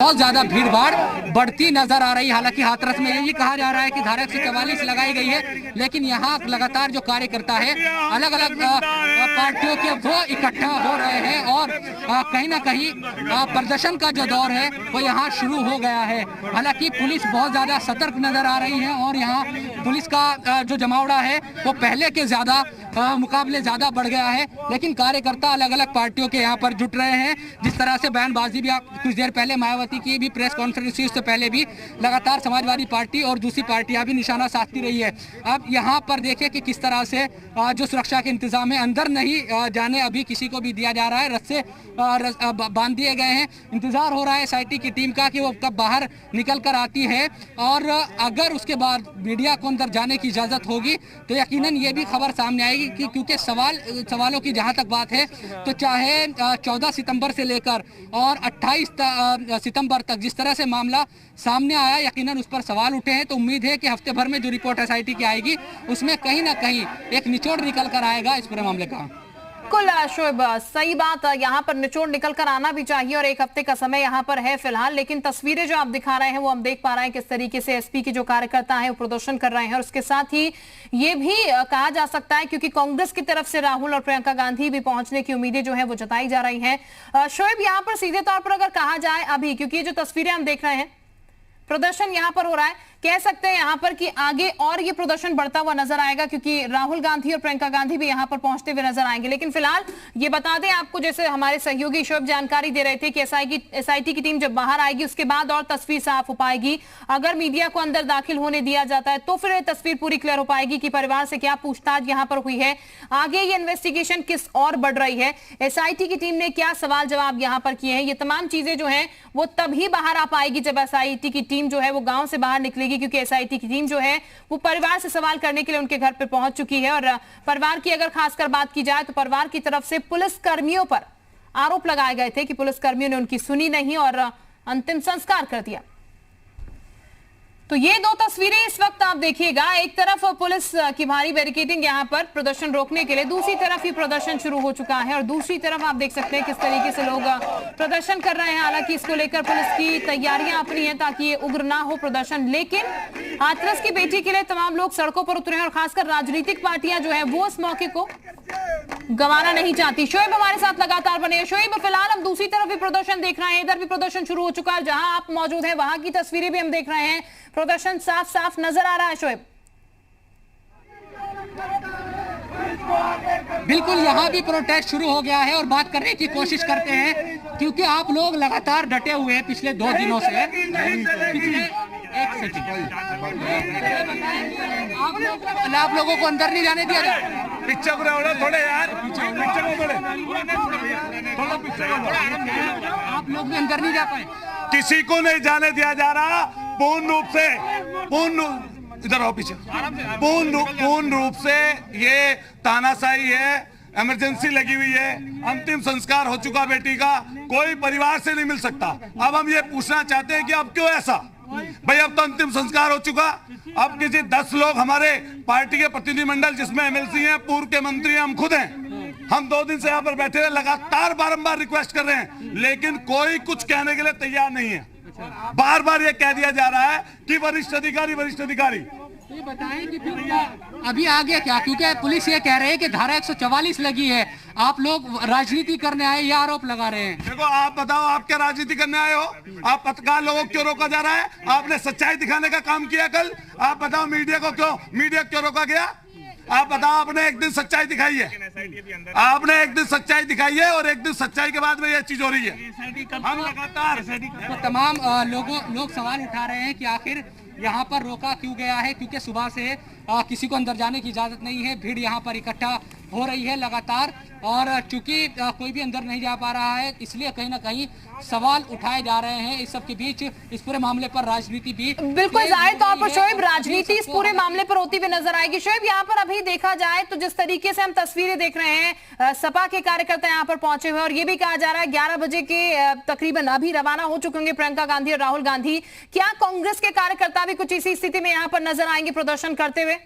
बहुत ज्यादा भीड़ भाड़ बढ़ती नजर आ रही है। हालांकि हाथरस में ये कहा जा रहा है कि धारा 144 लगाई गई है, लेकिन यहाँ लगातार जो कार्यकर्ता है अलग अलग पार्टियों के वो इकट्ठा हो रहे हैं और कहीं ना कहीं प्रदर्शन का जो दौर है वो यहाँ शुरू हो गया है। हालांकि पुलिस बहुत ज्यादा सतर्क नजर आ रही है और यहाँ पुलिस का जो जमावड़ा है वो पहले के मुकाबले ज्यादा बढ़ गया है, लेकिन कार्यकर्ता अलग अलग पार्टियों के यहाँ पर जुट रहे हैं। जिस तरह से बयानबाजी भी आप कुछ देर पहले मायावती की भी प्रेस कॉन्फ्रेंस हुई, उससे पहले भी लगातार समाजवादी पार्टी और दूसरी पार्टियां भी निशाना साधती रही है। अब यहाँ पर देखिए कि किस तरह से जो सुरक्षा के इंतजाम है, अंदर नहीं जाने अभी किसी को भी दिया जा रहा है, रस्से बांध दिए गए हैं। इंतजार हो रहा है एसआईटी की टीम का कि वो कब बाहर निकल कर आती है और अगर उसके बाद मीडिया को अंदर जाने की इजाजत होगी तो यकीनन ये भी खबर सामने आएगी कि क्योंकि सवालों की जहां तक बात है तो चाहे 14 सितंबर से लेकर और 28 सितंबर तक जिस तरह से मामला सामने आया, यकीनन उस पर सवाल उठे हैं। तो उम्मीद है कि हफ्ते भर में जो रिपोर्ट एसआईटी की आएगी उसमें कहीं ना कहीं एक निचोड़ निकल कर आएगा इस पूरे मामले का। बिल्कुल शोएब, सही बात, यहाँ पर निचोड़ निकल कर आना भी चाहिए और एक हफ्ते का समय यहाँ पर है फिलहाल। लेकिन तस्वीरें जो आप दिखा रहे हैं वो हम देख पा रहे हैं किस तरीके से एसपी के जो कार्यकर्ता हैं वो प्रदर्शन कर रहे हैं। और उसके साथ ही ये भी कहा जा सकता है क्योंकि कांग्रेस की तरफ से राहुल और प्रियंका गांधी भी पहुंचने की उम्मीदें जो है वो जताई जा रही है। शोएब, यहाँ पर सीधे तौर पर अगर कहा जाए अभी, क्योंकि ये जो तस्वीरें हम देख रहे हैं, प्रदर्शन यहाँ पर हो रहा है, कह सकते हैं यहाँ पर कि आगे और ये प्रदर्शन बढ़ता हुआ नजर आएगा क्योंकि राहुल गांधी और प्रियंका गांधी भी यहाँ पर पहुंचते हुए नजर आएंगे। लेकिन फिलहाल ये बता दें आपको, जैसे हमारे सहयोगी शोएब जानकारी दे रहे थे कि एसआईटी की टीम जब बाहर आएगी उसके बाद और तस्वीर साफ हो पाएगी। अगर मीडिया को अंदर दाखिल होने दिया जाता है तो फिर ये तस्वीर पूरी क्लियर हो पाएगी कि परिवार से क्या पूछताछ यहाँ पर हुई है, आगे ये इन्वेस्टिगेशन किस और बढ़ रही है, एसआईटी की टीम ने क्या सवाल जवाब यहाँ पर किए हैं। ये तमाम चीजें जो है वो तभी बाहर आ पाएगी जब एसआईटी की टीम जो है वो गांव से बाहर निकलेगी, क्योंकि एसआईटी की टीम जो है वो परिवार से सवाल करने के लिए उनके घर पर पहुंच चुकी है। और परिवार की अगर खासकर बात की जाए तो परिवार की तरफ से पुलिस कर्मियों पर आरोप लगाए गए थे कि पुलिस कर्मियों ने उनकी सुनी नहीं और अंतिम संस्कार कर दिया। तो ये दो तस्वीरें इस वक्त आप देखिएगा, एक तरफ पुलिस की भारी बैरिकेडिंग यहाँ पर प्रदर्शन रोकने के लिए, दूसरी तरफ ही प्रदर्शन शुरू हो चुका है और दूसरी तरफ आप देख सकते हैं किस तरीके से लोग प्रदर्शन कर रहे हैं। हालांकि इसको लेकर पुलिस की तैयारियां अपनी हैं ताकि ये उग्र ना हो प्रदर्शन, लेकिन हाथरस की बेटी के लिए तमाम लोग सड़कों पर उतरे हैं और खासकर राजनीतिक पार्टियां जो है वो इस मौके को गंवाना नहीं चाहती। शोएब हमारे साथ लगातार बने हैं। शोएब, फिलहाल हम दूसरी तरफ भी प्रदर्शन देख रहे हैं, इधर भी प्रदर्शन शुरू हो चुका है, जहां आप मौजूद हैं वहां की तस्वीरें भी हम देख रहे हैं, प्रदर्शन साफ साफ नजर आ रहा है। शोएब, बिल्कुल यहाँ भी प्रोटेस्ट शुरू हो गया है और बात करने की कोशिश करते हैं क्योंकि आप लोग लगातार डटे हुए हैं पिछले 2 दिनों से। एक सेकंड, आप लोगों को अंदर नहीं जाने दिया जाए। पीछे थोड़े यार, आप लोग भी अंदर नहीं जा पाए। किसी को नहीं जाने दिया जा रहा पूर्ण रूप से, इधर आओ पीछे, पूर्ण रूप से ये तानाशाही है, इमरजेंसी लगी हुई है, अंतिम संस्कार हो चुका बेटी का, कोई परिवार से नहीं मिल सकता। अब हम ये पूछना चाहते हैं कि अब क्यों ऐसा भाई, अब तो अंतिम संस्कार हो चुका, अब किसी 10 लोग हमारे पार्टी के प्रतिनिधिमंडल जिसमें एमएलसी हैं, पूर्व के मंत्री हैं, हम खुद हैं, हम 2 दिन से यहाँ पर बैठे हुए लगातार बारंबार रिक्वेस्ट कर रहे हैं, लेकिन कोई कुछ कहने के लिए तैयार नहीं है। बार बार ये कह दिया जा रहा है कि वरिष्ठ अधिकारी। ये बताएं कि फिर अभी आगे क्या, क्योंकि पुलिस ये कह रहे हैं कि धारा 144 लगी है, आप लोग राजनीति करने आए, ये आरोप लगा रहे हैं। देखो, आप बताओ, आप क्या राजनीति करने आए हो? आप पत्रकार लोगों को क्यों रोका जा रहा है? आपने सच्चाई दिखाने का काम किया कल, आप बताओ मीडिया क्यों रोका गया? आप बताओ, आपने एक दिन सच्चाई दिखाई है, आपने एक दिन सच्चाई दिखाई है और एक दिन सच्चाई के बाद में यह चीज हो रही है। हम लगातार तमाम लोग सवाल उठा रहे हैं कि आखिर यहाँ पर रोका क्यों गया है, क्योंकि सुबह से किसी को अंदर जाने की इजाजत नहीं है, भीड़ यहाँ पर इकट्ठा हो रही है लगातार, और चूंकि कोई भी अंदर नहीं जा पा रहा है इसलिए कहीं ना कहीं सवाल उठाए जा रहे हैं। इस सब के बीच इस पूरे मामले पर राजनीति भी बिल्कुल जाहिर तौर पर शोएब राजनीति इस पूरे मामले पर होती हुई नजर आएगी। शोएब, यहाँ पर अभी देखा जाए तो जिस तरीके से हम तस्वीरें देख रहे हैं, सपा के कार्यकर्ता यहाँ पर पहुंचे हुए और ये भी कहा जा रहा है 11 बजे के तकरीबन अभी रवाना हो चुके होंगे प्रियंका गांधी और राहुल गांधी। क्या कांग्रेस के कार्यकर्ता भी कुछ इसी स्थिति में यहाँ पर नजर आएंगे प्रदर्शन करते हुए?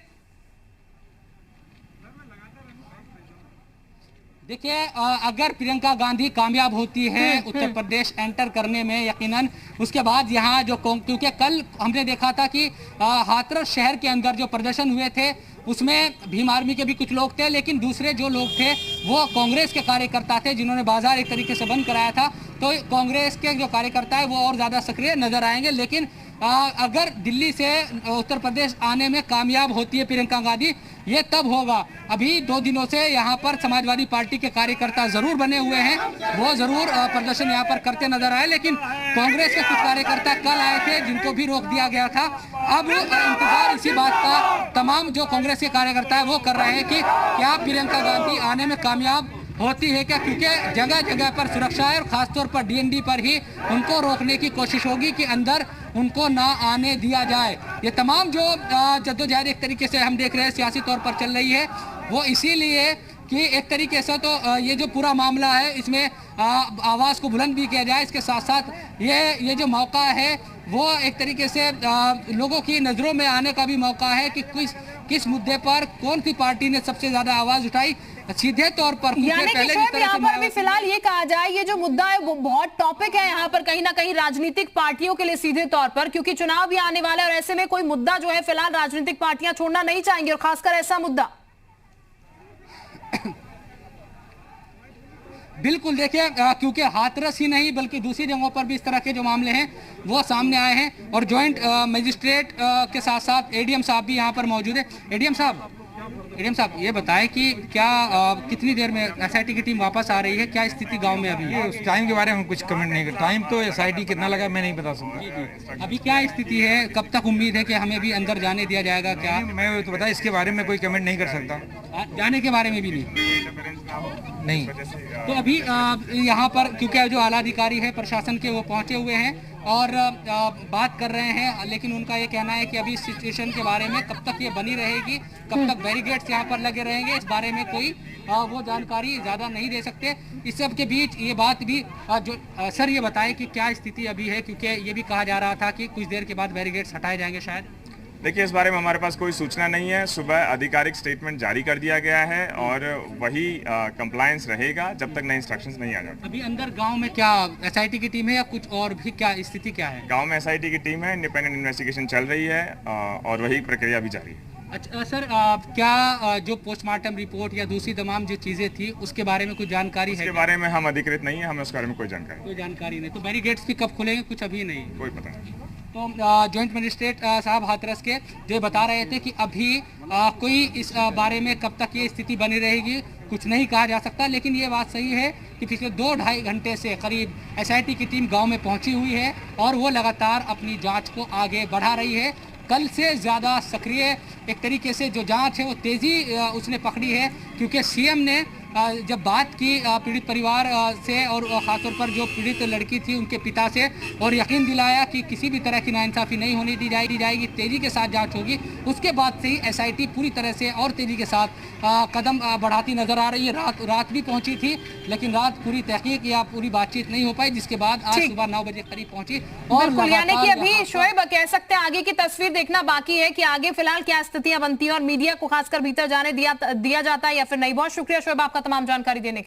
देखिए, अगर प्रियंका गांधी कामयाब होती है उत्तर प्रदेश एंटर करने में यकीनन, उसके बाद यहाँ जो क्योंकि कल हमने देखा था कि हाथरस शहर के अंदर जो प्रदर्शन हुए थे उसमें भीम आर्मी के भी कुछ लोग थे, लेकिन दूसरे जो लोग थे वो कांग्रेस के कार्यकर्ता थे जिन्होंने बाजार एक तरीके से बंद कराया था। तो कांग्रेस के जो कार्यकर्ता है वो और ज़्यादा सक्रिय नजर आएंगे। लेकिन अगर दिल्ली से उत्तर प्रदेश आने में कामयाब होती है प्रियंका गांधी, ये तब होगा। अभी 2 दिनों से यहाँ पर समाजवादी पार्टी के कार्यकर्ता जरूर बने हुए हैं, वो जरूर प्रदर्शन यहाँ पर करते नजर आए, लेकिन कांग्रेस के कुछ कार्यकर्ता कल आए थे जिनको भी रोक दिया गया था। अब इंतजार इसी बात का तमाम जो कांग्रेस के कार्यकर्ता है वो कर रहे हैं कि क्या प्रियंका गांधी आने में कामयाब होती है क्या, क्योंकि जगह जगह पर सुरक्षा है और खासतौर पर डीएनडी पर ही उनको रोकने की कोशिश होगी कि अंदर उनको ना आने दिया जाए। ये तमाम जो जद्दोजहद एक तरीके से हम देख रहे हैं सियासी तौर पर चल रही है, वो इसीलिए कि एक तरीके से तो ये जो पूरा मामला है इसमें आवाज़ को बुलंद भी किया जाए, इसके साथ साथ ये जो मौका है वो एक तरीके से लोगों की नज़रों में आने का भी मौका है कि किस मुद्दे पर कौन सी पार्टी ने सबसे ज़्यादा आवाज़ उठाई। सीधे तौर पर यानी कि शायद यहाँ पर भी फिलहाल ये कहा जाए ये जो मुद्दा है वो बहुत टॉपिक है यहाँ पर कहीं ना कहीं राजनीतिक पार्टियों के लिए सीधे तौर पर, क्योंकि चुनाव भी आने वाला है और ऐसे में कोई मुद्दा जो है फिलहाल राजनीतिक पार्टियां छोड़ना नहीं चाहेंगी और खासकर ऐसा मुद्दा। बिल्कुल, देखिए क्योंकि हाथरस ही नहीं बल्कि दूसरी जगहों पर भी इस तरह के जो मामले हैं वो सामने आए हैं और जॉइंट मजिस्ट्रेट के साथ साथ एडीएम साहब भी यहाँ पर मौजूद है। एडीएम साहब ये बताएं कि क्या कितनी देर में एसआईटी की टीम वापस आ रही है, क्या स्थिति गांव में अभी है? उस टाइम के बारे में कुछ कमेंट नहीं कर, टाइम तो एसआईटी कितना लगा मैं नहीं बता सकता। अभी क्या स्थिति है, कब तक उम्मीद है कि हमें भी अंदर जाने दिया जाएगा? क्या मैं तो बता इसके बारे में कोई कमेंट नहीं कर सकता, जाने के बारे में भी नहीं। तो अभी यहाँ पर क्योंकि जो आला अधिकारी है प्रशासन के वो पहुँचे हुए हैं और बात कर रहे हैं, लेकिन उनका ये कहना है कि अभी सिचुएशन के बारे में कब तक ये बनी रहेगी, कब तक बैरिकेड्स यहाँ पर लगे रहेंगे, इस बारे में कोई वो जानकारी ज़्यादा नहीं दे सकते। इस सब के बीच ये बात भी जो सर ये बताएं कि क्या स्थिति अभी है, क्योंकि ये भी कहा जा रहा था कि कुछ देर के बाद बैरिकेड्स हटाए जाएंगे शायद। देखिए, इस बारे में हमारे पास कोई सूचना नहीं है। सुबह आधिकारिक स्टेटमेंट जारी कर दिया गया है और वही कंप्लायंस रहेगा जब तक नए इंस्ट्रक्शंस नहीं आ जाते। अभी अंदर गांव में क्या एसआईटी की टीम है या कुछ और भी, क्या स्थिति क्या है? गांव में एसआईटी की टीम है, इंडिपेंडेंट इन्वेस्टिगेशन चल रही है और वही प्रक्रिया भी जारी है। अच्छा सर, क्या जो पोस्टमार्टम रिपोर्ट या दूसरी तमाम जो चीजें थी उसके बारे में कुछ जानकारी है? इसके बारे में हम अधिकृत नहीं है, हमें उसके बारे में कोई जानकारी नहीं। तो बैरिकेड्स भी कब खुलेंगे कुछ अभी नहीं, कोई पता नहीं। तो जॉइंट मजिस्ट्रेट साहब हाथरस के जो बता रहे थे कि अभी कोई इस बारे में कब तक ये स्थिति बनी रहेगी कुछ नहीं कहा जा सकता, लेकिन ये बात सही है कि पिछले 2-2.5 घंटे से करीब एसआईटी की टीम गांव में पहुंची हुई है और वो लगातार अपनी जांच को आगे बढ़ा रही है। कल से ज़्यादा सक्रिय एक तरीके से जो जांच है वो तेज़ी उसने पकड़ी है, क्योंकि सीएम ने जब बात की पीड़ित परिवार से और ख़ासतौर पर जो पीड़ित लड़की थी उनके पिता से और यकीन दिलाया कि किसी भी तरह की नाइंसाफ़ी नहीं होने दी जाएगी, तेज़ी के साथ जांच होगी। उसके बाद से ही एसआईटी पूरी तरह से और तेज़ी के साथ कदम बढ़ाती नज़र आ रही है। रात भी पहुंची थी, लेकिन रात पूरी तहकीक या पूरी बातचीत नहीं हो पाई, जिसके बाद आज सुबह 9 बजे करीब पहुंची। और यानी कि अभी शोएब कह सकते हैं आगे की तस्वीर देखना बाकी है कि आगे फिलहाल क्या स्थितियां बनती है और मीडिया को खासकर भीतर जाने दिया जाता है या फिर नहीं। बहुत शुक्रिया शोएब आपका तमाम जानकारी देने के लिए।